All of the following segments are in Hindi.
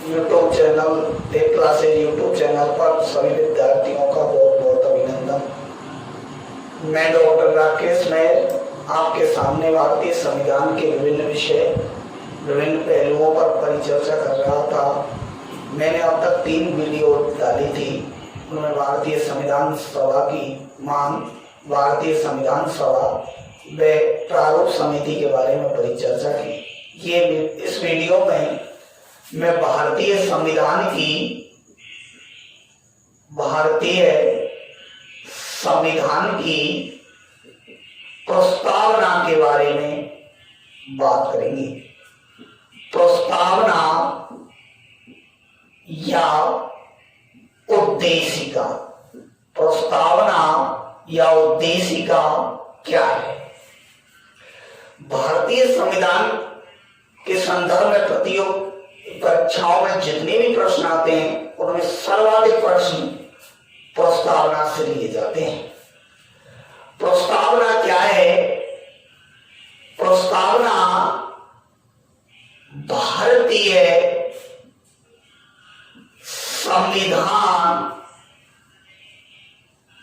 YouTube channel tech classes YouTube channel पर सभी विद्यार्थियों का बहुत बहुत अभिनंदन। मैं डॉक्टर राकेश नायर आपके सामने भारतीय संविधान के विभिन्न विषय विभिन्न पहलुओं पर परिचर्चा कर रहा था। मैंने अब तक 3 वीडियो डाली थी। उनमें भारतीय संविधान सभा की मांग, भारतीय संविधान सभा व प्रारूप समिति के बारे में परिचर्चा की। ये इस वीडियो में मैं भारतीय संविधान की प्रस्तावना के बारे में बात करेंगे। प्रस्तावना या उद्देशिका, प्रस्तावना या उद्देशिका क्या है? भारतीय संविधान के संदर्भ में प्रतियोगी परीक्षाओं में जितने भी प्रश्न आते हैं उनमें सर्वाधिक प्रश्न प्रस्तावना से लिए जाते हैं। प्रस्तावना क्या है? प्रस्तावना भारतीय संविधान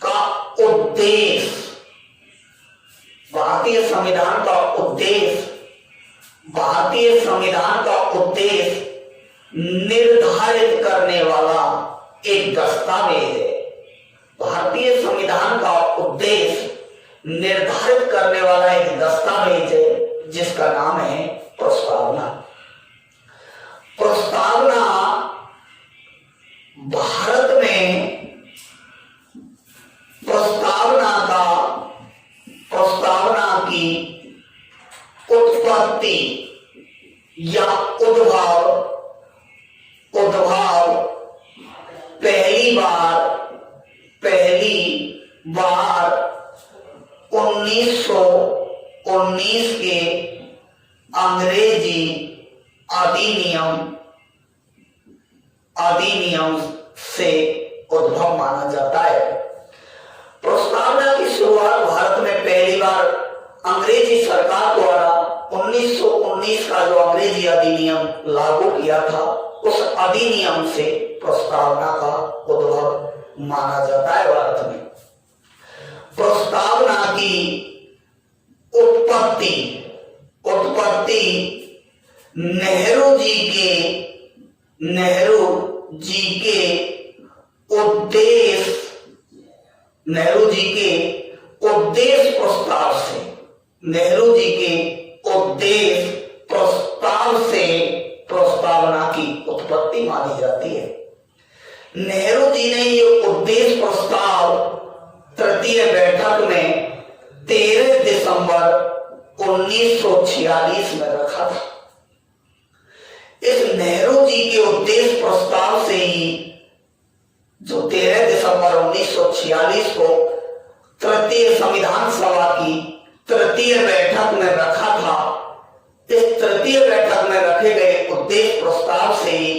का उद्देश्य, भारतीय संविधान का उद्देश्य, भारतीय संविधान का उद्देश्य निर्धारित करने वाला एक दस्तावेज है। भारतीय संविधान का उद्देश्य निर्धारित करने वाला एक दस्तावेज है जिसका नाम है प्रस्तावना। प्रस्तावना भारत में प्रस्तावना की उत्पत्ति या उद्भव पहली बार 1919 के अंग्रेजी अधिनियम से उद्भव माना जाता है। प्रस्तावना की शुरुआत भारत में पहली बार अंग्रेजी सरकार द्वारा 1919 का जो अंग्रेजी अधिनियम लागू किया था, उस अधिनियम से प्रस्तावना का उद्भव माना जाता है। भारत में प्रस्तावना की उत्पत्ति नेहरू जी के उद्देश्य प्रस्ताव से प्रस्तावना की उत्पत्ति मानी जाती है। नेहरू जी ने ये उद्देश्य प्रस्ताव तृतीय बैठक में 13 दिसंबर 1946 में रखा था। इस नेहरू जी के उद्देश्य प्रस्ताव से ही जो 13 दिसंबर 1946 को तृतीय संविधान सभा की तृतीय बैठक में रखा था, इस तृतीय बैठक में रखे गए उद्देश्य प्रस्ताव से ही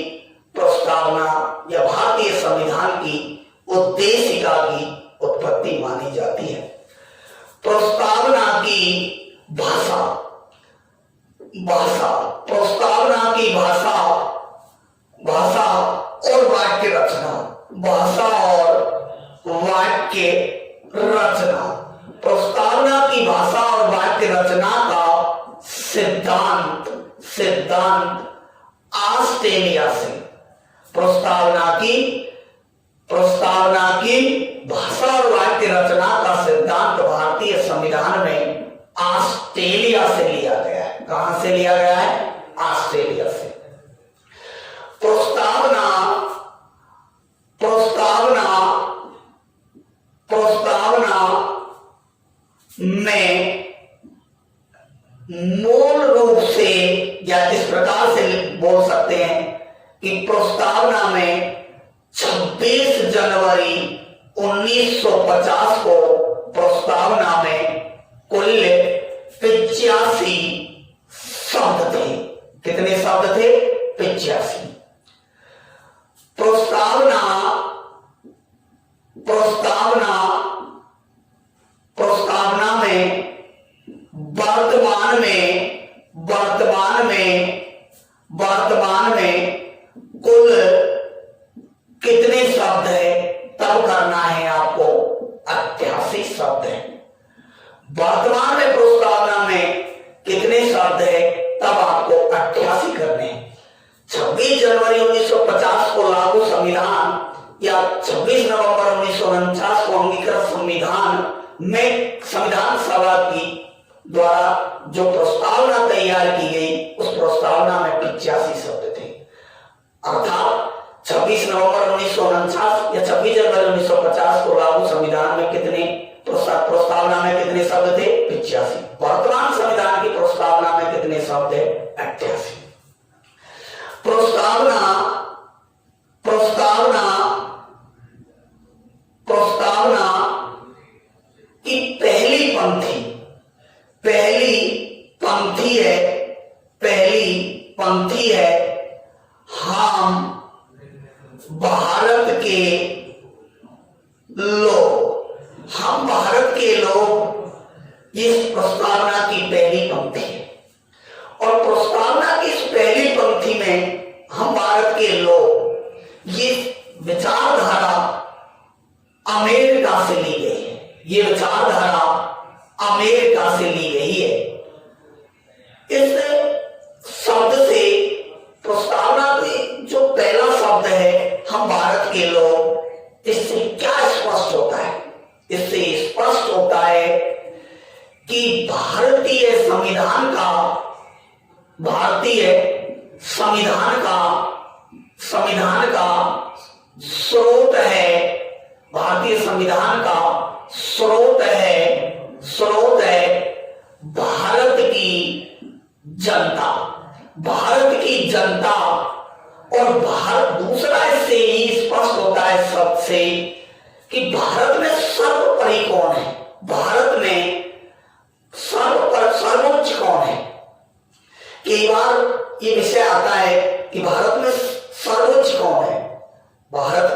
प्रस्तावना या भारतीय संविधान की उद्देशिका की उत्पत्ति मानी जाती है। प्रस्तावना की भाषा, प्रस्तावना की भाषा और वाक्य रचना, प्रस्तावना की भाषा और वाक्य रचना का सिद्धांत ऑस्ट्रेलिया से, प्रस्तावना की भाषा और वाक्य रचना का सिद्धांत भारतीय संविधान में ऑस्ट्रेलिया से लिया गया है। कहां से लिया गया है? ऑस्ट्रेलिया से। प्रस्तावना में मूल रूप से या इस प्रकार से बोल सकते हैं कि प्रस्तावना में 26 जनवरी 1950 को प्रस्तावना में कुल 85 शब्द थे। कितने शब्द थे? 85। प्रस्तावना में वर्तमान में कुल कितने शब्द है तब करना है आपको 88 शब्द है। वर्तमान में प्रस्तावना में कितने शब्द है तब आपको 88 करने हैं। 26 जनवरी 1950 को लागू संविधान या 26 नवंबर 1949 को अंगीकृत संविधान में संविधान सभा की द्वारा जो प्रस्तावना तैयार की गई उस प्रस्तावना में 85 शब्द थे। अर्थात 26 नवंबर 1949 या 26 जनवरी 1950 को लागू संविधान में कितने प्रस्तावना में कितने शब्द थे 85। वर्तमान संविधान की प्रस्तावना में कितने शब्द है 88। प्रस्तावना की पहली पंक्ति है हम भारत के लोग इस प्रस्तावना की पहली पंक्ति है। और प्रस्तावना की इस पहली पंक्ति में हम भारत के लोग ये विचारधारा अमेरिका से ली गई है। ये विचारधारा अमेरिका से ली गई है। इस शब्द से प्रस्तावना की जो पहला शब्द है हम भारत के लोग, इससे क्या स्पष्ट होता है? इससे स्पष्ट होता है कि भारतीय संविधान का स्रोत है। भारतीय संविधान का स्रोत है भारत की जनता। और भारत दूसरा इससे ही स्पष्ट होता है शब्द से कि भारत में सर्वोपरि कौन है, भारत में सर्वोच्च कौन है। कई बार ये विषय आता है कि भारत में सर्वोच्च कौन है, भारत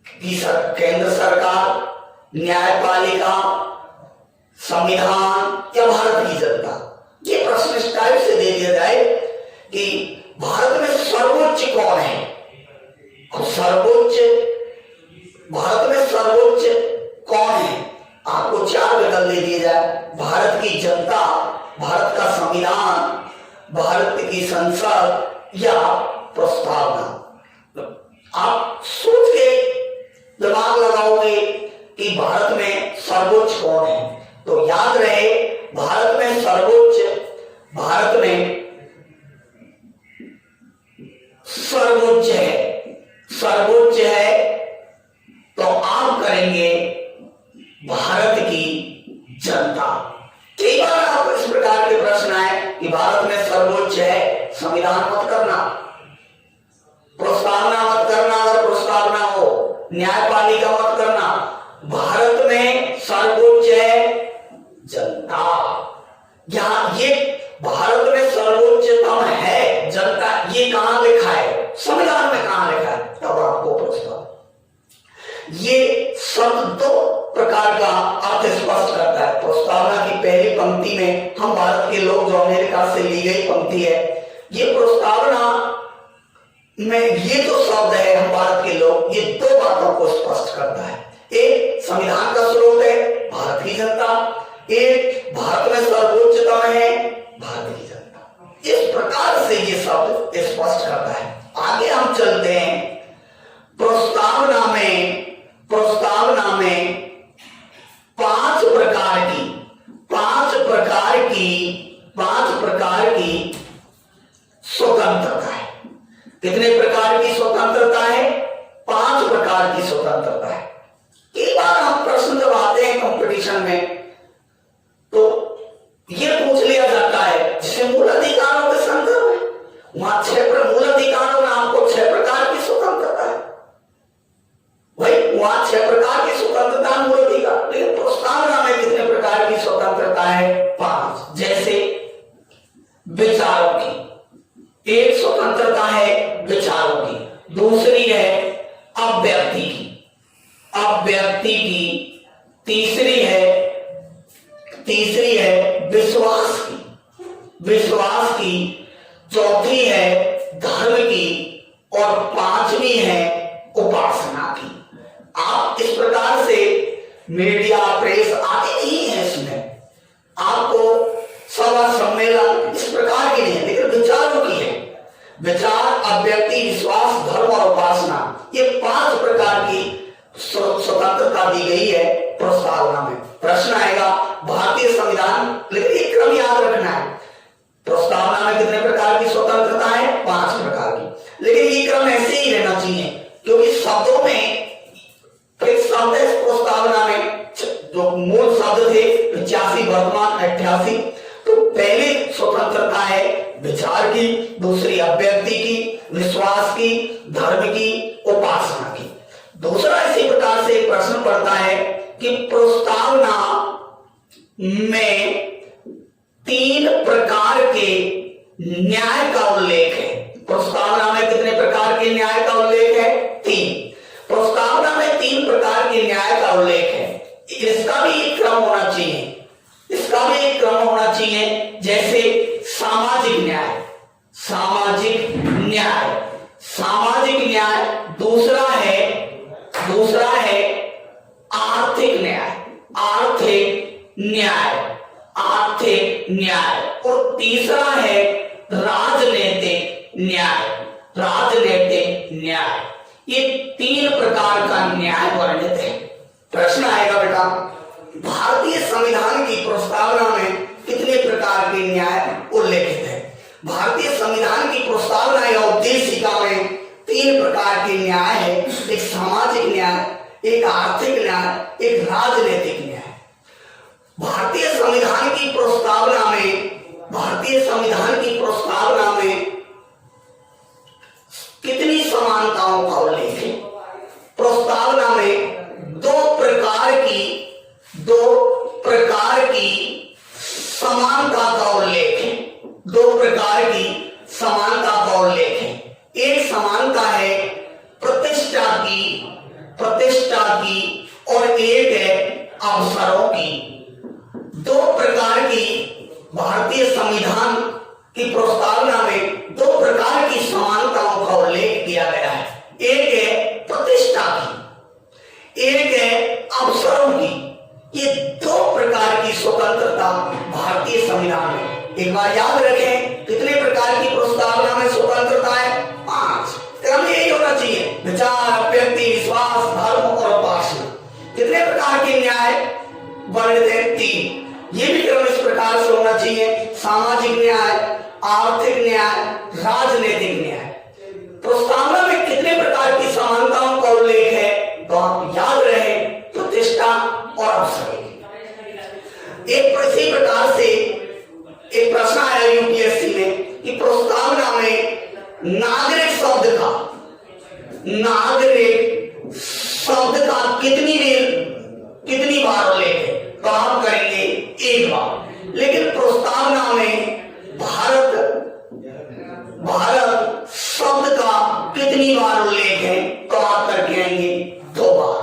की केंद्र सरकार, न्यायपालिका, संविधान या भारत की जनता। ये प्रश्न इस टाइप से दे दिया जाए कि भारत में सर्वोच्च कौन है। अब भारत में सर्वोच्च कौन है, आपको 4 विकल्प दे दिए जाए। भारत की जनता, भारत का संविधान, भारत की संसद या प्रस्तावना। आप सोच के दिमाग लगाओगे कि भारत में सर्वोच्च कौन है, तो याद रहे भारत में सर्वोच्च है। तो आप करेंगे भारत की जनता। कई बार आप इस प्रकार के प्रश्न आए कि भारत में सर्वोच्च है, संविधान मत करना, प्रस्तावना मत करना, अगर प्रस्तावना हो, न्यायपालिका मत करना। भारत में सर्वोच्च है जनता। यहां ये भारत में सर्वोच्चतम है जनता, ये कहां लिखा है, संविधान में कहां लिखा है, तब आपको प्रश्न। ये शब्द 2 प्रकार का अर्थ स्पष्ट करता है। प्रस्तावना की पहली पंक्ति में हम भारत के लोग जो अमेरिका से ली गई पंक्ति है, ये प्रस्तावना में ये जो शब्द है हम भारत के लोग, ये 2 बातों को स्पष्ट करता है। एक, संविधान का स्रोत है भारत की जनता। एक, भारत में सर्वोच्चतम है भारत की जनता। इस प्रकार से ये शब्द स्पष्ट करता है। आगे हम चलते हैं। प्रस्तावना में 5 प्रकार की स्वतंत्रता है। कितने प्रकार की स्वतंत्रता है? 5 प्रकार की स्वतंत्रता है। कई बार हम प्रश्न जब आते हैं कंपटीशन में तो ये पूछ लिया जाता है जिसे मूल अधिकारों के संदर्भ में, वहां 6 मूल अधिकारों में आपको 6 प्रकार की स्वतंत्रता है। भाई वहां 6 प्रकार की स्वतंत्रता मूल अधिकार, लेकिन प्रस्तावना में कितने प्रकार की स्वतंत्रता है? 5। जैसे विचारों की एक स्वतंत्रता है, विचारों की। दूसरी है अभिव्यक्ति की। तीसरी है विश्वास की। चौथी है धर्म की और पांचवी है उपासना की। आप इस प्रकार से मीडिया प्रेस आदि नहीं है, इसमें आपको सभा सम्मेलन इस प्रकार की नहीं है, लेकिन विचारों की है। विचार, अव्यक्ति, विश्वास, धर्म और उपासना, ये 5 प्रकार की स्वतंत्रता दी गई है प्रस्तावना में। प्रश्न आएगा भारतीय संविधान, लेकिन एक क्रम याद रखना है। प्रस्तावना में कितने प्रकार की स्वतंत्रता है? 5 प्रकार की, लेकिन ये क्रम ऐसे ही रहना चाहिए, क्योंकि शब्दों में फिर शब्द है प्रस्तावना में, जो मूल शब्द थे 85, वर्तमान 88। तो पहली स्वतंत्रता है विचार की, दूसरी अव्यक्ति की, विश्वास की, धर्म की, उपासना की। दूसरा इसी प्रकार से प्रश्न पड़ता है कि प्रस्तावना में 3 प्रकार के न्याय का उल्लेख है। प्रस्तावना में कितने प्रकार के न्याय का उल्लेख है? 3। प्रस्तावना में 3 प्रकार के न्याय का उल्लेख है। इसका भी एक क्रम होना चाहिए, इसका भी एक क्रम होना चाहिए। जैसे सामाजिक न्याय, सामाजिक न्याय, सामाजिक न्याय। दूसरा है आर्थिक न्याय, आर्थिक न्याय, आर्थिक न्याय। और तीसरा है राजनीतिक न्याय, राजनीतिक न्याय। ये 3 प्रकार का न्याय वर्णित है। प्रश्न आएगा बेटा, भारतीय संविधान की प्रस्तावना में कितने प्रकार के न्याय उल्लेखित है? भारतीय संविधान की प्रस्तावना या उद्देशिका में 3 प्रकार के न्याय है। एक सामाजिक न्याय, एक आर्थिक न्याय, एक राजनीतिक न्याय। भारतीय संविधान की प्रस्तावना में कितनी समानताओं का उल्लेख है? प्रस्तावना में 2 प्रकार की समानता का उल्लेख है। 2 प्रकार की समानता का उल्लेख है। एक समानता है प्रतिष्ठा की और एक है अवसरों की। 2 प्रकार की भारतीय संविधान की प्रस्तावना में 2 प्रकार की समानताओं का उल्लेख किया गया है। एक है प्रतिष्ठा की, एक है अवसरों की। ये 2 प्रकार की स्वतंत्रता भारतीय संविधान में। एक बार याद रखें, कितने प्रकार की प्रस्तावना में स्वतंत्रता है? 5। क्रम यही होना चाहिए, विचार, अव्यक्ति, विश्वास, धर्म और उपासना। कितने प्रकार के न्याय वर्णित है? 3। ये भी क्रम इस प्रकार से होना चाहिए, सामाजिक न्याय, आर्थिक न्याय, राजनीतिक न्याय। प्रस्तावना में कितने प्रकार की समानताओं का उल्लेख है? तो आप याद रहे, प्रतिष्ठा और अवसर। इसी प्रकार से एक प्रश्न आया यूपीएससी में कि प्रस्तावना में नागरिक शब्द का कितनी बार उल्लेख है? तो आप करेंगे 1 बार। लेकिन प्रस्तावना में भारत शब्द का कितनी बार उल्लेख है? तो आप करके आएंगे 2 बार।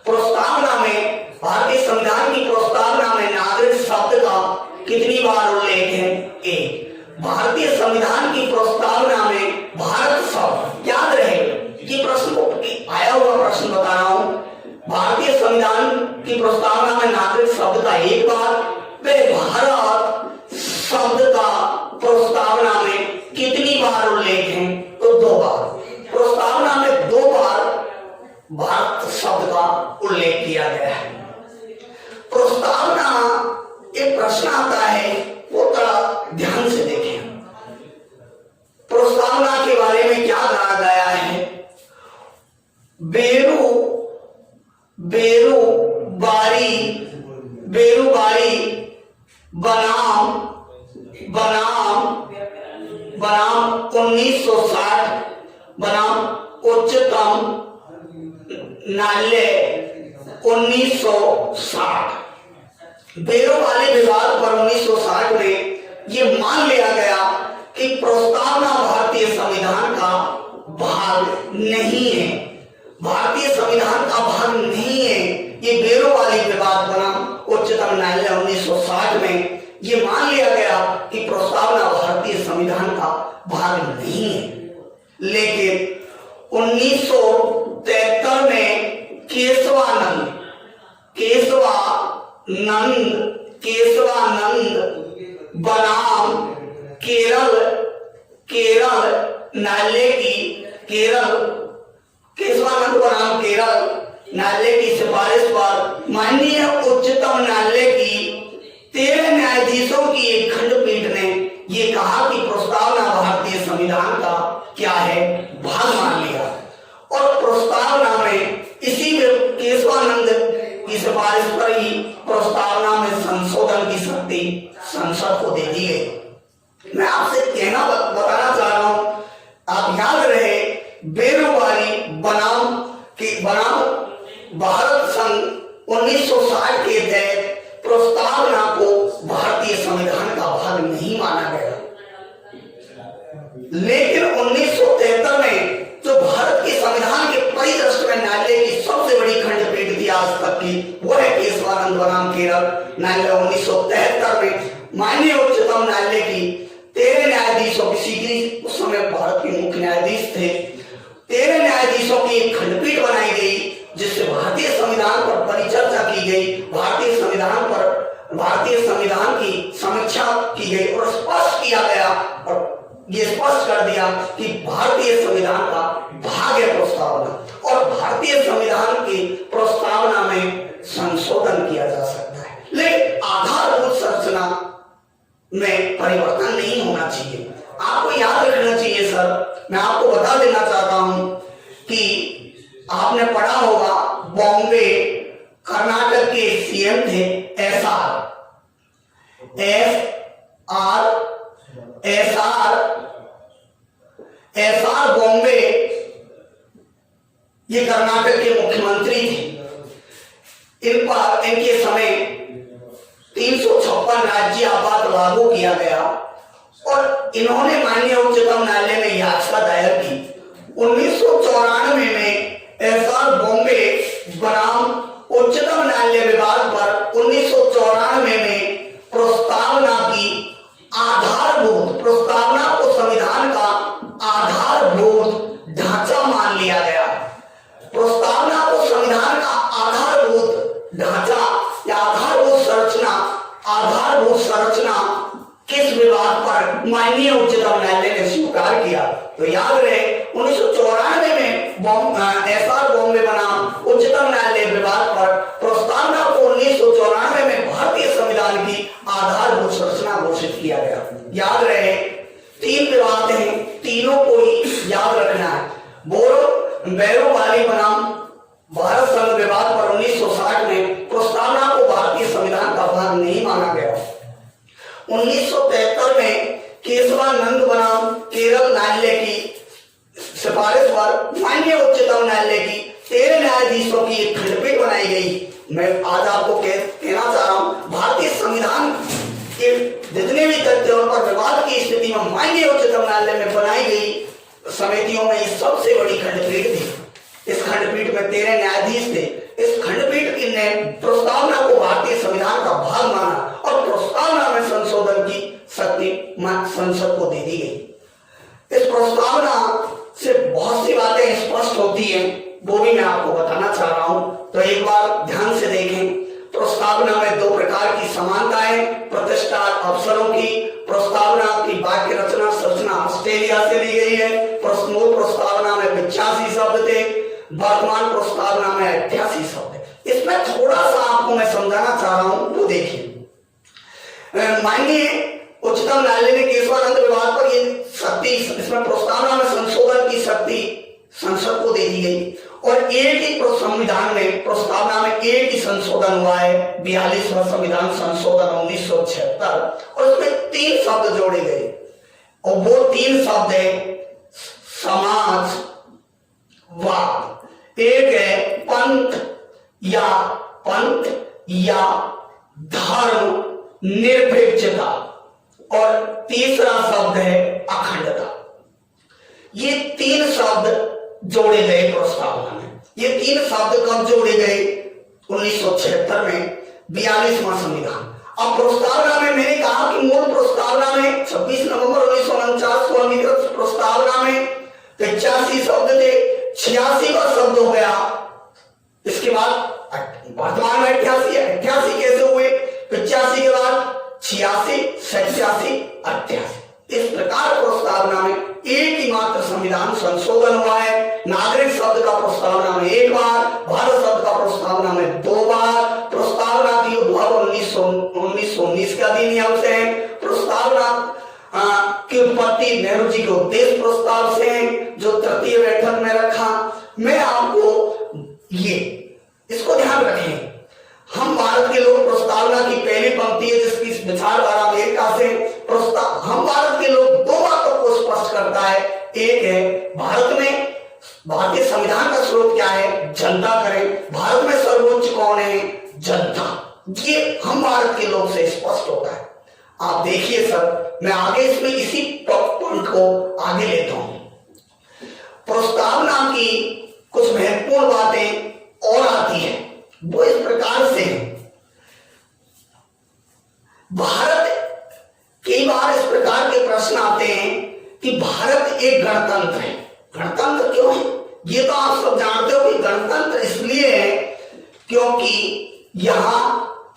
प्रस्तावना में, भारतीय संविधान की प्रस्तावना में नागरिक शब्द का कितनी बार उल्लेख है? 1। भारतीय संविधान की प्रस्तावना में भारत शब्द, याद रहे ये प्रश्न को आया हुआ प्रश्न बता रहा हूं। भारतीय संविधान की प्रस्तावना में नागरिक शब्द का 1 बार, वे भारत शब्द का प्रस्तावना में कितनी बार उल्लेख है? तो 2 बार। प्रस्तावना में 2 बार भारत शब्द का उल्लेख किया गया है। प्रस्तावना, एक प्रश्न आता है, वो थोड़ा ध्यान से देखें। प्रस्तावना के बारे में क्या कहा गया है? बेरुबारी बनाम 1960 बनाम उच्चतम न्यायालय 1960। बेरोबारी विवाद पर 1960 में यह मान लिया गया कि प्रस्तावना भारतीय संविधान का भाग नहीं है, भारतीय संविधान का भाग नहीं है। ये बेरोबारी विवाद बना उच्चतम न्यायालय 1960 में ये मान लिया गया कि प्रस्तावना भारतीय संविधान का भाग नहीं है। लेकिन 1973 में केशवानंद बनाम केरल न्यायालय की सिफारिश पर माननीय उच्चतम न्यायालय की 13 न्यायाधीशों की एक खंडपीठ ने ये कहा कि प्रस्तावना भारतीय संविधान का क्या है, भाग मान लिया। और प्रस्तावना में इसी केशवानंद की सिफारिश पर ही प्रस्तावना में संशोधन की शक्ति संसद को दे दी गई। मैं आपसे बताना चाह रहा हूं, आप याद रहे, बेरोबारी बनाम भारत संघ 1960 के तहत प्रस्तावना को भारतीय संविधान का भाग नहीं माना गया। लेकिन 1973 में जो भारत के संविधान के परिदृष्टि में न्यायालय की सबसे बड़ी खंडपीठ थी आज तक की, वो है केशवानंद बनाम केरल न्यायालय। 1973 में माननीय उच्चतम न्यायालय की 13 न्यायाधीशों की सीधी, उस समय भारत के मुख्य न्यायाधीश थे, 13 न्यायाधीशों की एक खंडपीठ बनाई गई जिससे भारतीय संविधान पर परिचर्चा की गई, भारतीय संविधान की समीक्षा की गई और स्पष्ट किया गया और ये स्पष्ट कर दिया कि भारतीय संविधान का भाग है प्रस्तावना और भारतीय संविधान की प्रस्तावना में संशोधन किया जा सकता है, लेकिन आधारभूत संरचना में परिवर्तन नहीं होना चाहिए। आपको याद रखना चाहिए सर, मैं आपको बता देना चाहता हूं कि आपने पढ़ा होगा, बॉम्बे कर्नाटक के सीएम थे एसआर बॉम्बे, ये कर्नाटक के मुख्यमंत्री थे। इनके समय 356 राज्य आपात लागू किया गया और इन्होंने माननीय उच्चतम न्यायालय में याचिका दायर की। 1994 में एसआर बॉम्बे बनाम उच्चतम न्यायालय विवाद पर 1994 में प्रस्तावना को संविधान का आधारभूत ढांचा मान लिया गया। प्रस्तावना को संविधान का आधारभूत ढांचा या आधारभूत संरचना किस विवाद पर माननीय उच्चतम न्यायालय ने स्वीकार किया। तो याद रहे, 1994 में एसआर बॉम्बे बनाम उच्चतम न्यायालय विवाद पर प्रस्तावना को 1994 में भारतीय संविधान की आधारभूत संरचना घोषित किया गया। याद रहे, 3 विवाद हैं, तीनों को ही याद रखना है। बेरोबारी बनाम भारत संघ विवाद पर 1960 में प्रस्तावना को भारतीय संविधान का भाग नहीं माना गया। 1973 में केशवानंद बनाम केरल न्यायालय की सिफारिश पर माननीय उच्चतम न्यायालय की 13 न्यायाधीशों की एक खंडपीठ बनाई गई। मैं आज आपको कहना चाह रहा हूं, भारतीय संविधान के जितने भी तथ्यों पर विवाद की स्थिति में माननीय उच्चतम न्यायालय में बनाई गई समितियों में सबसे बड़ी खंडपीठ थी। इस खंडपीठ में 13 न्यायाधीश थे। इस खंडपीठ ने प्रस्तावना को भारतीय संविधान का भाग माना और प्रस्तावना में संशोधन की शक्ति संसद को दे दी गई। इस प्रस्तावना से बहुत सी बातें स्पष्ट होती हैं, वो भी मैं आपको बताना चाह रहा हूं। तो एक बार ध्यान से देखें, प्रस्तावना में 2 प्रकार की समानताएं प्रतिष्ठा अवसरों की। प्रस्तावना की वाक्य रचना संरचना ऑस्ट्रेलिया से ली गई है। मूल प्रस्तावना में 85 शब्द थे, वर्तमान प्रस्तावना में 88 शब्द है। इसमें थोड़ा सा आपको मैं समझाना चाह रहा हूं, वो देखिए। माननीय उच्चतम न्यायालय ने केशवानंद विवाद पर ये शक्ति, इसमें प्रस्तावना में संशोधन की शक्ति संसद को दे दी गई और एक ही संविधान में प्रस्तावना में एक ही संशोधन हुआ है, 42वां संविधान संशोधन 1976, और उसमें 3 शब्द जोड़े गए और वो 3 शब्द है समाजवाद, एक है पंथ या धर्म निरपेक्षता और तीसरा शब्द है अखंडता। ये 3 शब्द जोड़े गए प्रस्तावना में। ये 3 शब्द कब जोड़े गए? 1976 में 42वां संविधान। अब प्रस्तावना में मैंने कहा कि मूल प्रस्तावना में 26 नवंबर 1949 को अंगीकृत प्रस्तावना में 85 शब्द थे, 86वां शब्द हो गया। इसके बाद वर्तमान में 88 है, 88 कैसे हुए? 85 के बाद 86, 87, 88। इस प्रकार प्रस्तावना में एक ही मात्र संविधान संशोधन हुआ है। नागरिक शब्द का प्रस्तावना में 1 बार, भारत शब्द का प्रस्तावना में 2 बार। प्रस्तावना की उद्भव 1919 का अधिनियम से है। प्रस्तावना की उत्पत्ति नेहरू जी के उद्देश्य प्रस्ताव से है, जो तृतीय बैठक में रखा। मैं आपको ये इसको ध्यान रखें, हम भारत के लोग प्रस्तावना की पहली पंक्ति है जिसकी विचारधारा अमेरिका से प्रस्ताव, हम भारत के लोग 2 बातों को स्पष्ट करता है। एक है भारत में भारतीय संविधान का स्रोत क्या है? जनता करें। भारत में सर्वोच्च कौन है? जनता। ये हम भारत के लोग से स्पष्ट होता है। आप देखिए सर, मैं आगे इसमें इसी पॉइंट को आगे लेता हूं। प्रस्तावना की कुछ महत्वपूर्ण बातें और आती है, वो इस प्रकार से है। भारत, कई बार इस प्रकार के प्रश्न आते हैं कि भारत एक गणतंत्र है। गणतंत्र क्यों है? ये तो आप सब जानते हो कि गणतंत्र इसलिए है क्योंकि यहां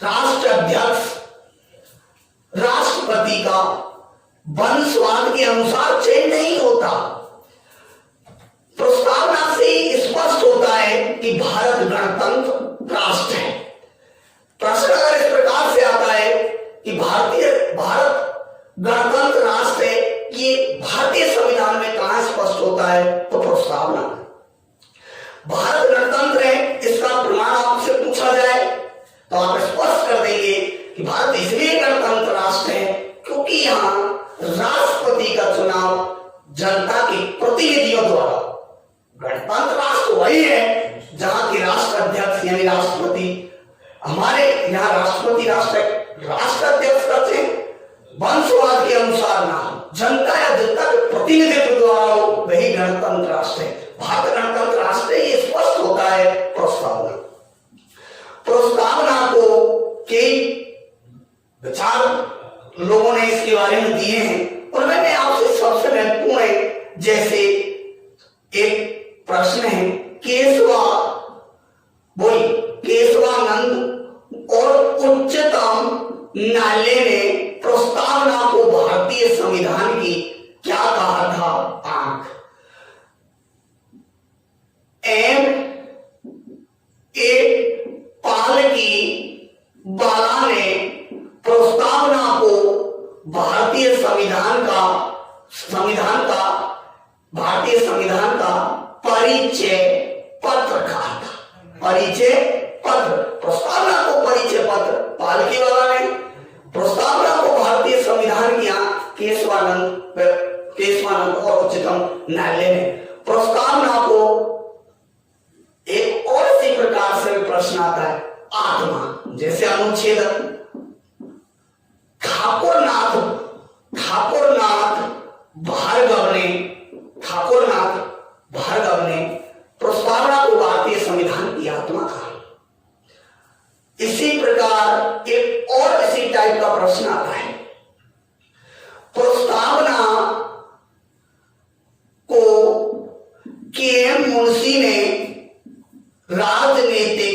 राष्ट्र अध्यक्ष राष्ट्रपति का वंशवाद के अनुसार चयन नहीं होता। प्रस्तावना से स्पष्ट होता है कि भारत गणतंत्र राष्ट्र है। प्रश्न अगर इस प्रकार से आता है कि भारत गणतंत्र राष्ट्र है, ये भारतीय संविधान में कहां स्पष्ट होता है? तो प्रस्तावना। भारत गणतंत्र है, इसका प्रमाण आपसे पूछा जाए तो आप स्पष्ट कर देंगे कि भारत इसलिए गणतंत्र राष्ट्र है क्योंकि यहां राष्ट्रपति का चुनाव जनता के प्रतिनिधियों द्वारा। गणतंत्र राष्ट्र वही है जहां की राष्ट्र अध्यक्ष यानी राष्ट्रपति, हमारे यहाँ राष्ट्रपति राष्ट्राध्यक्ष का वंशवाद के अनुसार ना, जनता या जनता के प्रतिनिधित्व द्वारा हो, वही गणतंत्र राष्ट्र है। भारत गणतंत्र राष्ट्र है, ये स्पष्ट होता है प्रस्तावना। प्रस्तावना को कई विचार लोगों ने इसके बारे में दिए हैं और मैंने आपसे सबसे महत्वपूर्ण है, जैसे एक प्रश्न है केशवानंद और उच्चतम न्यायालय ने प्रस्तावना को भारतीय संविधान की क्या कहा था? आंक एम ए पाल की बाला ने प्रस्तावना को भारतीय संविधान का परिचय पत्र कहा था। परिचय पत्र, प्रस्तावना को परिचय पत्र पालकी वाला ने, प्रस्तावना को भारतीय संविधान की केशवानंद और उच्चतम न्यायालय ने। प्रस्तावना को एक और इसी प्रकार से प्रश्न आता है आत्मा, जैसे अनुच्छेद भार्गव ने प्रस्तावना को भारतीय संविधान की आत्मा कहा। इसी प्रकार एक और इसी टाइप का प्रश्न आता है, प्रस्तावना को के.एम. मुंशी ने राजनीति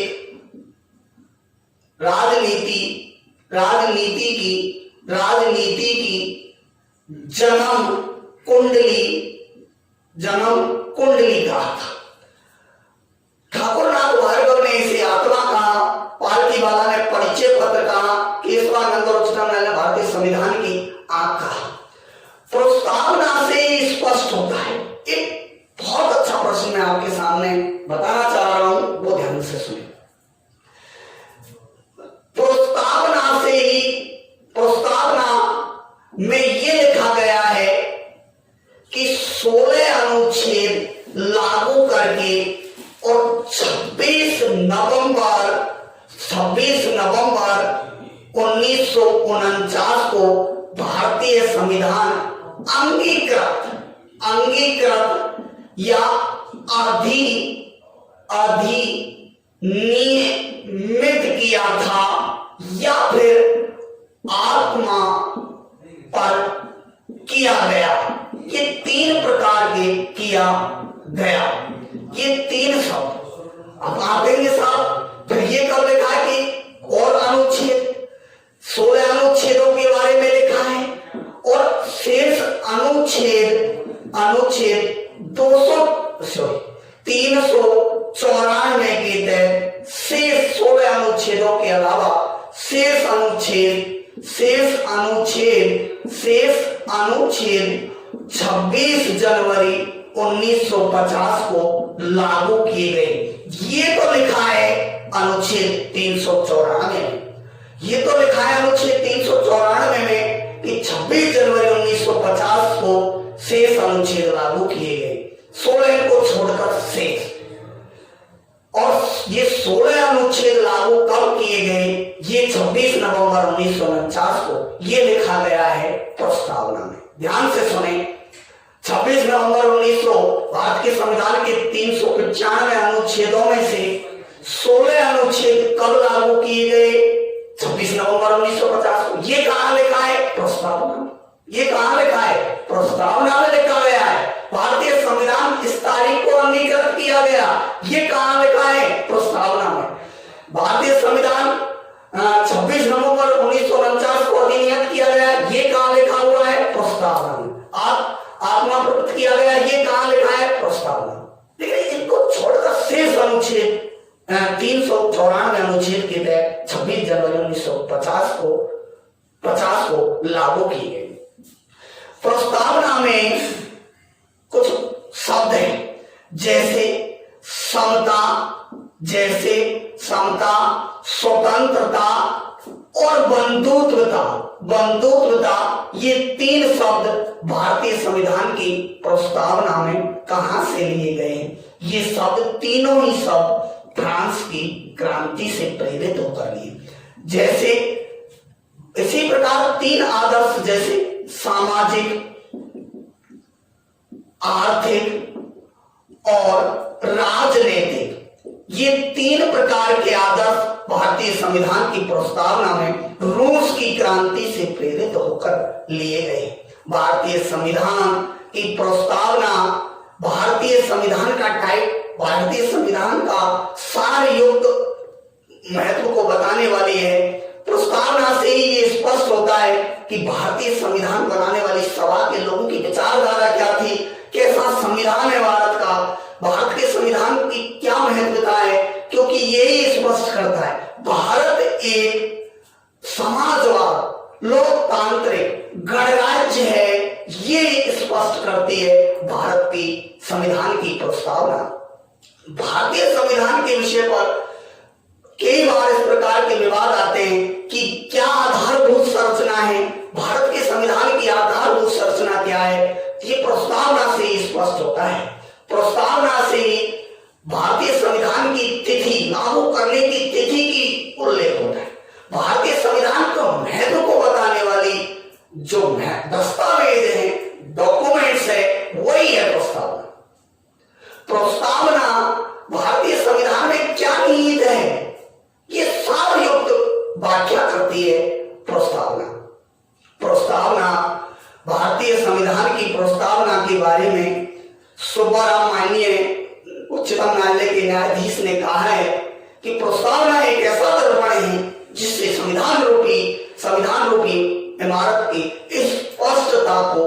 की जन्म कुंडली कहा था। ठाकुरनाथ भार्गव ने इसे आत्मा कहा, पालकी वाला ने परिचय पत्र कहा, केशवानंद और उच्चतम न्यायालय ने भारतीय संविधान की आंख कहा। प्रस्तावना से स्पष्ट होता है। एक बहुत अच्छा प्रश्न मैं आपके सामने बताना चाह रहा हूं, वो ध्यान से सुनिए। प्रस्तावना में ये लिखा गया है कि 16 अनुच्छेद लागू करके और 26 नवंबर 1949 को भारतीय संविधान अंगीकृत या अधिनियमित किया था, या फिर आत्मा पर किया गया। ये 3 प्रकार के किया गया। ये 3 शब्द अब आप देंगे साहब फिर ये कब लिखा है कि और अनुच्छेद 16 अनुच्छेदों के बारे में लिखा है और शेष अनुच्छेद 394 के तहत शेष 16 अनुच्छेदों के अलावा शेष अनुच्छेद 26 जनवरी 1950 को लागू किए गए। ये तो लिखा है अनुच्छेद 394 में, ये तो लिखा है अनुच्छेद 394 में कि 26 जनवरी 1950 को शेष अनुच्छेद लागू किए गए, 16 को छोड़कर शेष। और ये 16 अनुच्छेद लागू कब किए गए? ये 26 नवंबर 1949 को ये लिखा गया है प्रस्तावना में। ध्यान से सुने, 26 नवंबर 1900 भारत के संविधान के 395 अनुच्छेदों में से 16 अनुच्छेद कब लागू किए गए? 26 नवंबर 1950 को। ये कहां लिखा है? प्रस्तावना में। ये कहां लिखा है? प्रस्तावना में लिखा गया है। भारतीय संविधान इस तारीख को अंगीकृत किया गया, ये कहां लिखा है? प्रस्तावना में। भारतीय संविधान 26 नवंबर 1949 को अधिनियत किया गया, ये कहां लिखा हुआ है? प्रस्तावना में। आत्मा प्रकट किया गया, ये कहां लिखा है? प्रस्तावना। लेकिन इनको छोड़कर शेष अनुच्छेद 394 अनुच्छेद के तहत 26 जनवरी 1950 को लागू की गई। प्रस्तावना में कुछ शब्द हैं जैसे समता, स्वतंत्रता और बंधुत्वता, ये 3 शब्द भारतीय संविधान की प्रस्तावना में कहां से लिए गए? ये शब्द तीनों ही शब्द फ्रांस की क्रांति से प्रेरित होकर लिए। जैसे इसी प्रकार 3 आदर्श जैसे सामाजिक, आर्थिक और राजनीतिक, ये 3 प्रकार के आदर्श भारतीय संविधान की प्रस्तावना में रूस की क्रांति से प्रेरित होकर लिए गए। भारतीय संविधान की प्रस्तावना भारतीय संविधान का भारतीय संविधान का सारयुक्त महत्व को बताने वाली है। प्रस्तावना से ही ये स्पष्ट होता है कि भारतीय संविधान बनाने वाली सभा के लोगों की विचारधारा क्या थी, कैसा संविधान है भारत का, भारत के संविधान की क्या महत्वता है, क्योंकि यही स्पष्ट करता है भारत एक समाजवाद, लोकतांत्रिक गणराज्य है। ये स्पष्ट करती है भारत की संविधान की प्रस्तावना। भारतीय संविधान के विषय पर कई बार इस प्रकार के विवाद आते हैं कि क्या आधारभूत संरचना है, भारत के संविधान की आधारभूत संरचना क्या है? ये प्रस्तावना से ही स्पष्ट होता है। प्रस्तावना से ही भारतीय संविधान की तिथि, लागू करने की तिथि की उल्लेख होता है। भारतीय संविधान को महत्व को बताने वाली जो दस्तावेज है, डॉक्यूमेंट्स है, वही है प्रस्तावना। प्रस्तावना भारतीय संविधान में क्या निहित है, ये सारयुक्त व्याख्या करती है प्रस्तावना भारतीय संविधान की प्रस्तावना के बारे में सुब्बाराव माननीय उच्चतम न्यायालय के न्यायाधीश ने कहा है कि प्रस्तावना एक ऐसा दर्पण है जिससे संविधान रूपी इमारत की स्पष्टता को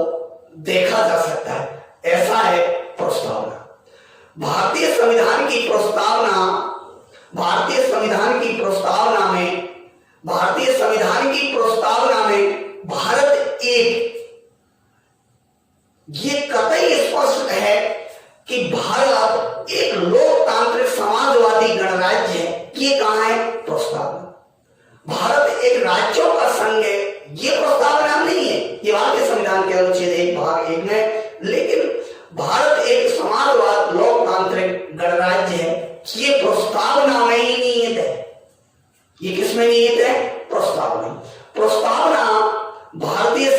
देखा जा सकता है। ऐसा है प्रस्तावना। भारतीय संविधान की प्रस्तावना में भारत ये कतई स्पष्ट है कि भारत एक लोकतांत्रिक समाजवादी गणराज्य है। ये कहां है? प्रस्तावना। भारत एक राज्यों का संघ है, ये प्रस्तावना नहीं है, ये भारतीय संविधान के अनुच्छेद 1 भाग 1 में। लेकिन भारत एक समाजवाद लोकतांत्रिक गणराज्य है, ये प्रस्तावना में ही निहित है। ये किसमें निहित है? प्रस्तावना। भारतीय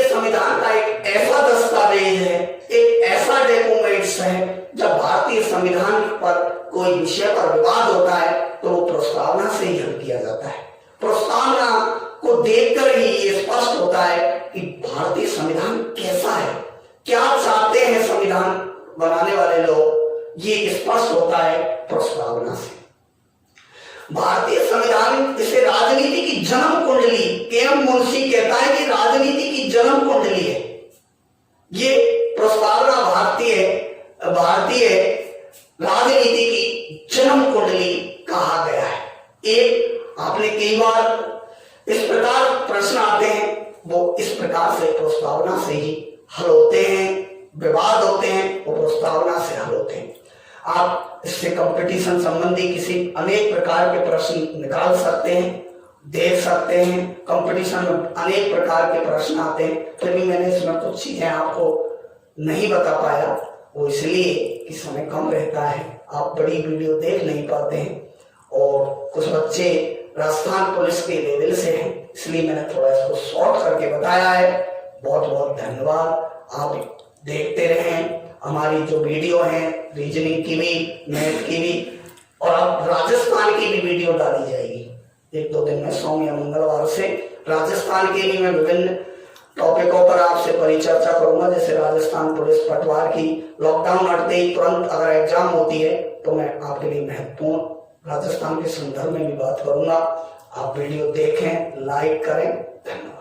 संविधान का एक ऐसा दस्तावेज है, एक ऐसा डॉक्यूमेंट्स है, जब भारतीय संविधान पर कोई विषय पर विवाद होता है तो वो प्रस्तावना से ही हल किया जाता है। प्रस्तावना को देखकर ही ये स्पष्ट होता है कि भारतीय संविधान कैसा है, क्या चाहते हैं संविधान बनाने वाले लोग, ये स्पष्ट होता है प्रस्तावना से। भारतीय संविधान इसे राजनीति की जन्म कुंडली, के.एम. मुंशी कहता है कि राजनीति की जन्म कुंडली है। ये प्रस्तावना भारतीय राजनीति की जन्म कुंडली कहा गया है। एक आपने कई बार इस प्रकार प्रश्न आते हैं, वो इस प्रकार से प्रस्तावना से ही हल होते हैं, विवाद होते हैं वो प्रस्तावना से हल होते हैं। आप इससे कंपटीशन संबंधी किसी अनेक प्रकार के प्रश्न निकाल सकते हैं, देख सकते हैं। कंपटीशन में अनेक प्रकार के प्रश्न आते हैं, फिर भी मैंने इसमें कुछ चीजें आपको नहीं बता पाया, वो इसलिए कि समय कम रहता है, आप बड़ी वीडियो देख नहीं पाते हैं, और कुछ बच्चे राजस्थान पुलिस के लेवल से हैं, इसलिए मैंने थोड़ा इसको शॉर्ट करके बताया है। बहुत बहुत धन्यवाद। आप देखते रहें हमारी जो वीडियो है, रीजनिंग की भी, मैथ की भी, और अब राजस्थान की भी वीडियो डाली जाएगी 1-2 दिन में, सोम या मंगलवार से। राजस्थान के भी मैं विभिन्न टॉपिकों पर आपसे परिचर्चा करूंगा, जैसे राजस्थान पुलिस पटवार की लॉकडाउन हटते ही तुरंत अगर एग्जाम होती है तो मैं आपके लिए महत्वपूर्ण राजस्थान के संदर्भ में भी बात करूंगा। आप वीडियो देखें, लाइक करें। धन्यवाद।